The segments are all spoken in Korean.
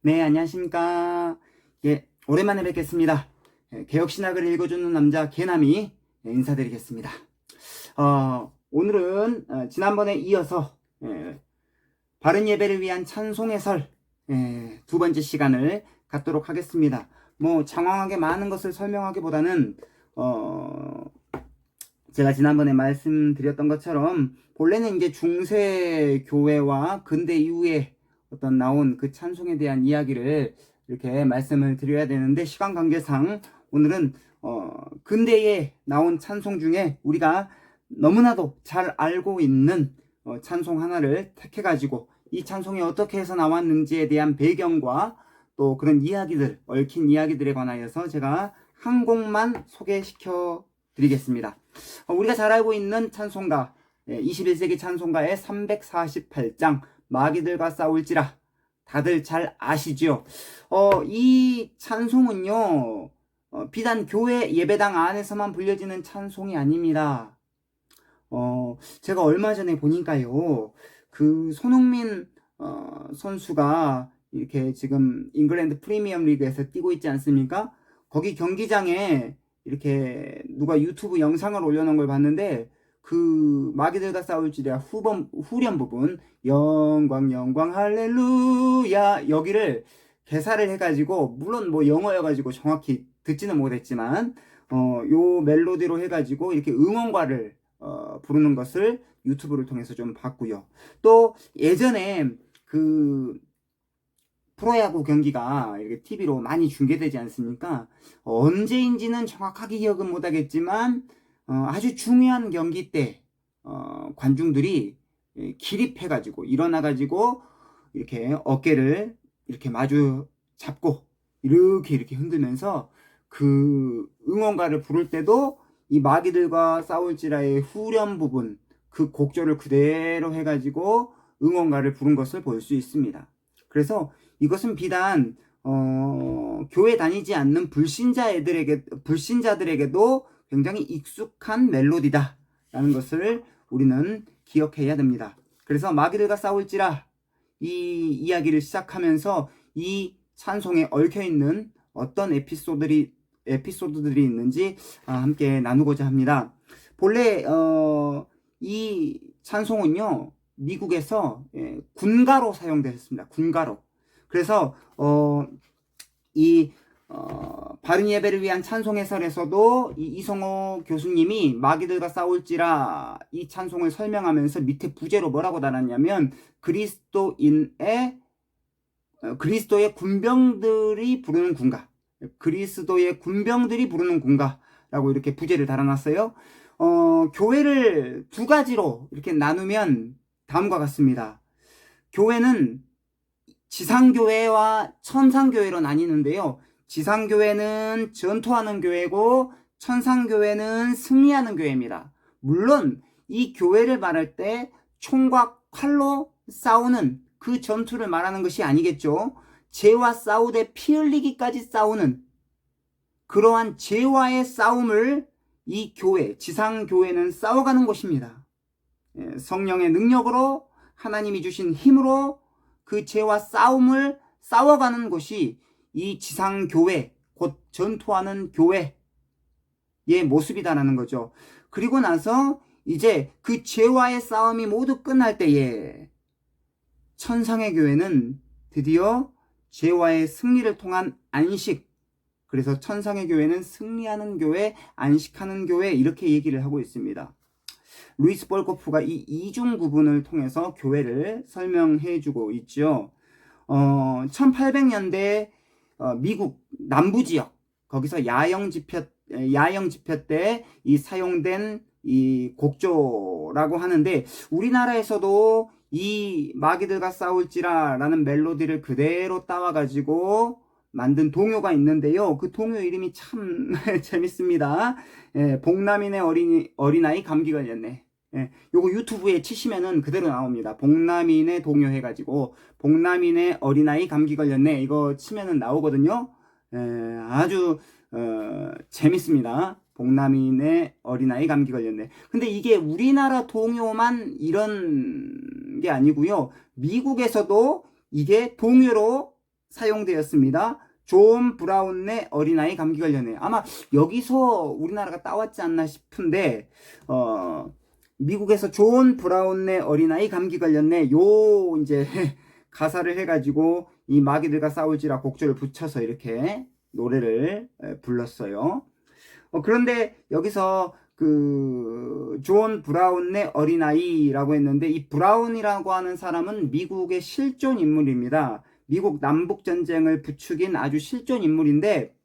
네, 안녕하십니까. 예, 오랜만에 뵙겠습니다. 개혁신학을 읽어주는 남자 개남이 인사드리겠습니다. 오늘은 지난번에 이어서 바른 예배를 위한 찬송해설 두 번째 시간을 갖도록 하겠습니다. 뭐 장황하게 많은 것을 설명하기보다는 제가 지난번에 말씀드렸던 것처럼 본래는 이제 중세 교회와 근대 이후에 어떤 나온 그 찬송에 대한 이야기를 이렇게 말씀을 드려야 되는데, 시간 관계상 오늘은 근대에 나온 찬송 중에 우리가 너무나도 잘 알고 있는 찬송 하나를 택해가지고 이 찬송이 어떻게 해서 나왔는지에 대한 배경과 또 그런 이야기들, 얽힌 이야기들에 관하여서 제가 한 곡만 소개시켜 드리겠습니다. 우리가 잘 알고 있는 찬송가, 21세기 찬송가의 348장 마귀들과 싸울지라, 다들 잘 아시죠? 이 찬송은요, 비단 교회 예배당 안에서만 불려지는 찬송이 아닙니다. 제가 얼마 전에 보니까요, 그 손흥민 선수가 이렇게 지금 잉글랜드 프리미엄 리그에서 뛰고 있지 않습니까? 거기 경기장에 이렇게 누가 유튜브 영상을 올려놓은 걸 봤는데, 그 마귀들과 싸울지라 후렴 부분 영광 영광 할렐루야, 여기를 개사를 해가지고, 물론 뭐 영어여가지고 정확히 듣지는 못했지만 요 멜로디로 해가지고 이렇게 응원가를 부르는 것을 유튜브를 통해서 좀 봤고요. 또 예전에 그 프로야구 경기가 이렇게 TV로 많이 중계되지 않습니까? 언제인지는 정확하게 기억은 못하겠지만 아주 중요한 경기 때 관중들이 기립해가지고 일어나가지고 이렇게 어깨를 이렇게 마주 잡고 이렇게 흔들면서 그 응원가를 부를 때도 이 마귀들과 싸울지라의 후렴 부분, 그 곡조를 그대로 해가지고 응원가를 부른 것을 볼 수 있습니다. 그래서 이것은 비단 교회 다니지 않는 불신자들에게도 굉장히 익숙한 멜로디다 라는 것을 우리는 기억해야 됩니다. 그래서 마귀들과 싸울지라, 이 이야기를 시작하면서 이 찬송에 얽혀있는 어떤 에피소드들이 있는지 함께 나누고자 합니다. 본래 이 찬송은요, 미국에서 군가로 사용되었습니다. 군가로. 그래서 이 바른 예배를 위한 찬송 해설에서도 이성호 교수님이 마귀들과 싸울지라 이 찬송을 설명하면서 밑에 부제로 뭐라고 달았냐면, 그리스도의 군병들이 부르는 군가, 그리스도의 군병들이 부르는 군가라고 이렇게 부제를 달아놨어요. 교회를 두 가지로 이렇게 나누면 다음과 같습니다. 교회는 지상교회와 천상교회로 나뉘는데요. 지상교회는 전투하는 교회고 천상교회는 승리하는 교회입니다. 물론 이 교회를 말할 때 총과 칼로 싸우는 그 전투를 말하는 것이 아니겠죠. 죄와 싸우되 피 흘리기까지 싸우는 그러한 죄와의 싸움을 이 교회, 지상교회는 싸워가는 곳입니다. 성령의 능력으로, 하나님이 주신 힘으로 그 죄와 싸움을 싸워가는 곳이 이 지상교회, 곧 전투하는 교회의 모습이다라는 거죠. 그리고 나서 이제 그 죄와의 싸움이 모두 끝날 때에 천상의 교회는 드디어 죄와의 승리를 통한 안식, 그래서 천상의 교회는 승리하는 교회, 안식하는 교회, 이렇게 얘기를 하고 있습니다. 루이스 볼코프가 이 이중 구분을 통해서 교회를 설명해 주고 있죠. 1800년대 미국 남부 지역, 거기서 야영 집회 때 이 사용된 이 곡조라고 하는데, 우리나라에서도 이 마귀들과 싸울지라 라는 멜로디를 그대로 따와가지고 만든 동요가 있는데요. 그 동요 이름이 참 재밌습니다. 복남인의 어린아이 감기 걸렸네. 요거 유튜브에 치시면은 그대로 나옵니다. 복남인의 동요 해가지고 복남인의 어린아이 감기 걸렸네, 이거 치면은 나오거든요. 아주 재밌습니다. 복남인의 어린아이 감기 걸렸네. 근데 이게 우리나라 동요만 이런 게 아니고요. 미국에서도 이게 동요로 사용되었습니다. 존 브라운의 어린아이 감기 걸렸네. 아마 여기서 우리나라가 따왔지 않나 싶은데 미국에서 존 브라운의 어린아이 감기 걸렸네. 요 이제 가사를 해가지고 이 마귀들과 싸울지라 곡조를 붙여서 이렇게 노래를 불렀어요. 그런데 여기서 그 존 브라운의 어린아이라고 했는데 이 브라운이라고 하는 사람은 미국의 실존 인물입니다. 미국 남북 전쟁을 부추긴 아주 실존 인물인데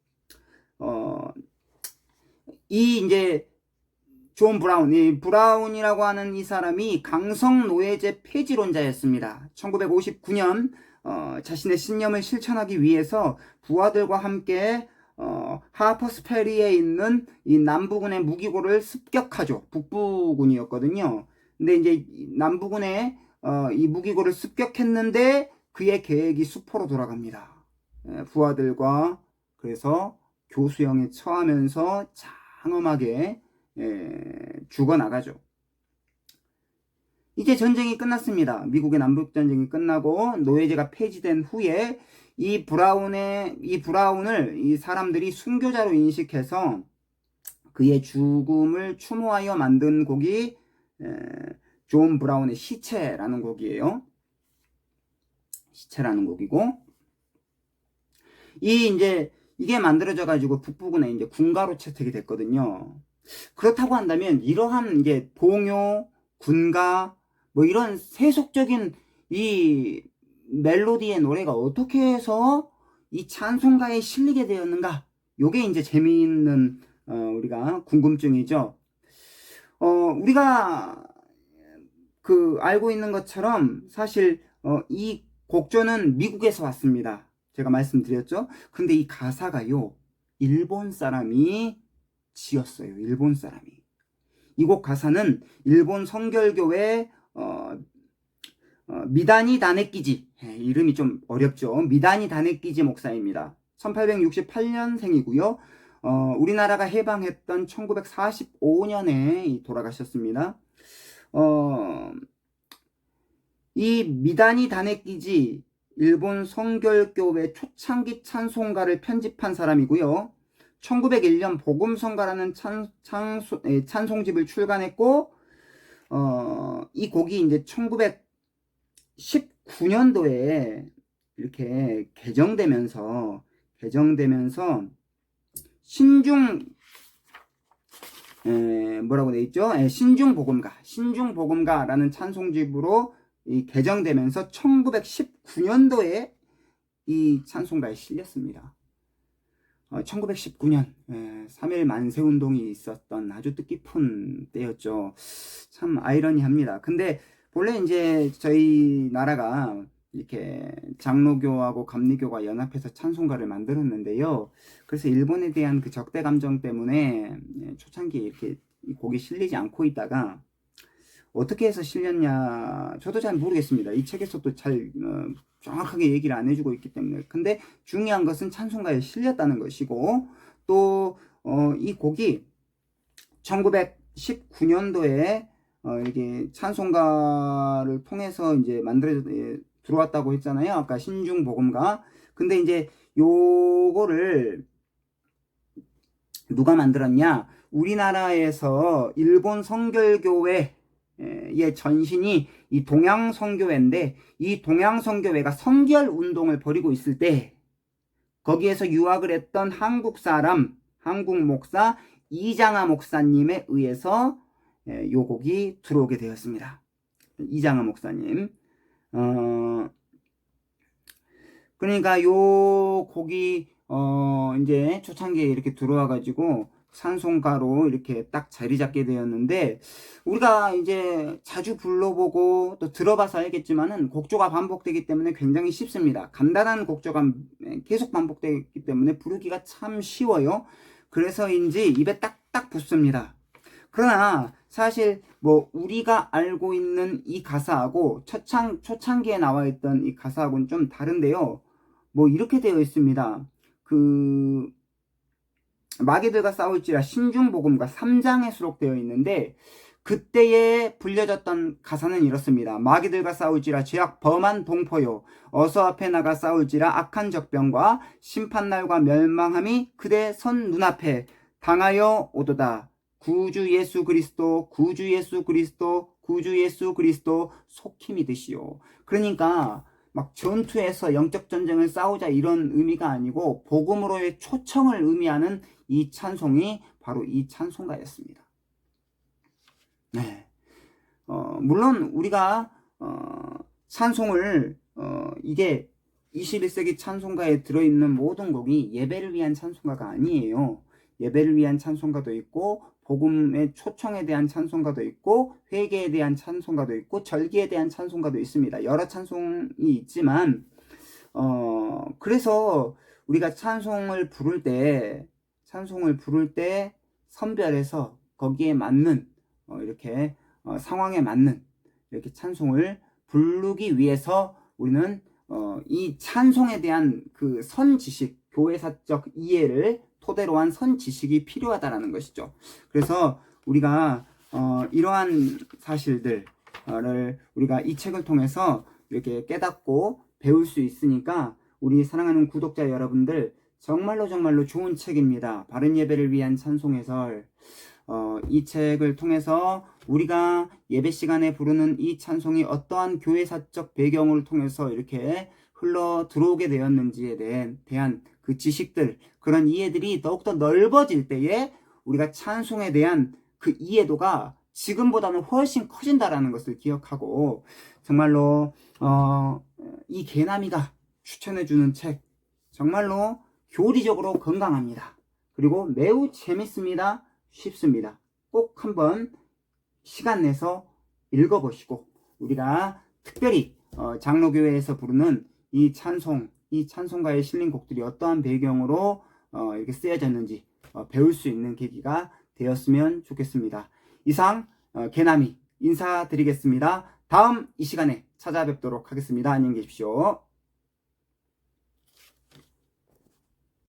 이 이제 존 브라운, 이 브라운이라고 하는 이 사람이 강성노예제 폐지론자였습니다. 1959년 자신의 신념을 실천하기 위해서 부하들과 함께 하퍼스페리에 있는 이 남부군의 무기고를 습격하죠. 북부군이었거든요. 근데 이제 남부군의 이 무기고를 습격했는데 그의 계획이 수포로 돌아갑니다. 부하들과 그래서 교수형에 처하면서 장엄하게 죽어나가죠. 이제 전쟁이 끝났습니다. 미국의 남북전쟁이 끝나고 노예제가 폐지된 후에 이 브라운을 이 사람들이 순교자로 인식해서 그의 죽음을 추모하여 만든 곡이 존 브라운의 시체라는 곡이에요. 시체라는 곡이고, 이게 만들어져 가지고 북부군에 이제 군가로 채택이 됐거든요. 그렇다고 한다면 이러한 이게 동요, 군가 뭐 이런 세속적인 이 멜로디의 노래가 어떻게 해서 이 찬송가에 실리게 되었는가? 요게 이제 재미있는 우리가 궁금증이죠. 우리가 그 알고 있는 것처럼 사실 이 곡조는 미국에서 왔습니다. 제가 말씀드렸죠. 근데 이 가사가요, 일본 사람이 지었어요. 일본 사람이. 이 곡 가사는 일본 성결교회 미다니 다네키지, 이름이 좀 어렵죠. 미다니 다네키지 목사입니다. 1868년생이고요. 우리나라가 해방했던 1945년에 돌아가셨습니다. 이 미다니 다네키지 일본 성결교회 초창기 찬송가를 편집한 사람이고요. 1901년 복음성가라는 찬송집을 출간했고, 이 곡이 이제 1919년도에 이렇게 개정되면서 뭐라고 돼 있죠? 신중복음가라는 찬송집으로 개정되면서 1919년도에 이 찬송가에 실렸습니다. 1919년 3.1 만세운동이 있었던 아주 뜻깊은 때였죠. 참 아이러니합니다. 근데 본래 이제 저희 나라가 이렇게 장로교하고 감리교가 연합해서 찬송가를 만들었는데요. 그래서 일본에 대한 그 적대 감정 때문에 초창기에 이렇게 곡이 실리지 않고 있다가 어떻게 해서 실렸냐 저도 잘 모르겠습니다. 이 책에서도 잘 정확하게 얘기를 안 해주고 있기 때문에. 근데 중요한 것은 찬송가에 실렸다는 것이고, 또 이 곡이 1919년도에 이렇게 찬송가를 통해서 이제 들어왔다고 했잖아요. 아까 신중복음가. 근데 이제 요거를 누가 만들었냐? 우리나라에서 일본 성결교회 의 전신이 이 동양성교회인데, 이 동양성교회가 성결 운동을 벌이고 있을 때 거기에서 유학을 했던 한국 목사 이장하 목사님에 의해서 요 곡이 들어오게 되었습니다. 이장하 목사님. 그러니까 요 곡이 이제 초창기에 이렇게 들어와 가지고 찬송가로 이렇게 딱 자리 잡게 되었는데, 우리가 이제 자주 불러보고 또 들어봐서 알겠지만은 곡조가 반복되기 때문에 굉장히 쉽습니다. 간단한 곡조가 계속 반복되기 때문에 부르기가 참 쉬워요. 그래서인지 입에 딱딱 붙습니다. 그러나 사실 뭐 우리가 알고 있는 이 가사하고 초창기에 나와 있던 이 가사하고는 좀 다른데요. 뭐 이렇게 되어 있습니다. 마귀들과 싸울지라 신중복음가 3장에 수록되어 있는데, 그때에 불려졌던 가사는 이렇습니다. 마귀들과 싸울지라 죄악 범한 동포요 어서 앞에 나가 싸울지라 악한 적병과 심판날과 멸망함이 그대 선 눈앞에 당하여 오도다. 구주 예수 그리스도 구주 예수 그리스도 구주 예수 그리스도 속히 믿으시오. 그러니까 막 전투에서 영적 전쟁을 싸우자 이런 의미가 아니고 복음으로의 초청을 의미하는 이 찬송이 바로 이 찬송가였습니다. 네. 물론 우리가 찬송을 이게 21세기 찬송가에 들어있는 모든 곡이 예배를 위한 찬송가가 아니에요. 예배를 위한 찬송가도 있고 복음의 초청에 대한 찬송가도 있고 회개에 대한 찬송가도 있고 절기에 대한 찬송가도 있습니다. 여러 찬송이 있지만 그래서 우리가 찬송을 부를 때 선별해서 거기에 맞는 이렇게 상황에 맞는 이렇게 찬송을 부르기 위해서 우리는 이 찬송에 대한 그 선지식, 교회사적 이해를 토대로 한 선지식이 필요하다라는 것이죠. 그래서 우리가 이러한 사실들을 우리가 이 책을 통해서 이렇게 깨닫고 배울 수 있으니까 우리 사랑하는 구독자 여러분들 정말로 좋은 책입니다. 바른 예배를 위한 찬송 해설. 이 책을 통해서 우리가 예배 시간에 부르는 이 찬송이 어떠한 교회사적 배경을 통해서 이렇게 흘러 들어오게 되었는지에 대한 그 지식들, 그런 이해들이 더욱더 넓어질 때에 우리가 찬송에 대한 그 이해도가 지금보다는 훨씬 커진다라는 것을 기억하고 정말로 이 개나미가 추천해주는 책 정말로 교리적으로 건강합니다. 그리고 매우 재밌습니다. 쉽습니다. 꼭 한번 시간 내서 읽어보시고 우리가 특별히 장로교회에서 부르는 이 찬송가에 실린 곡들이 어떠한 배경으로 이렇게 쓰여졌는지 배울 수 있는 계기가 되었으면 좋겠습니다. 이상 개나미 인사드리겠습니다. 다음 이 시간에 찾아뵙도록 하겠습니다. 안녕히 계십시오.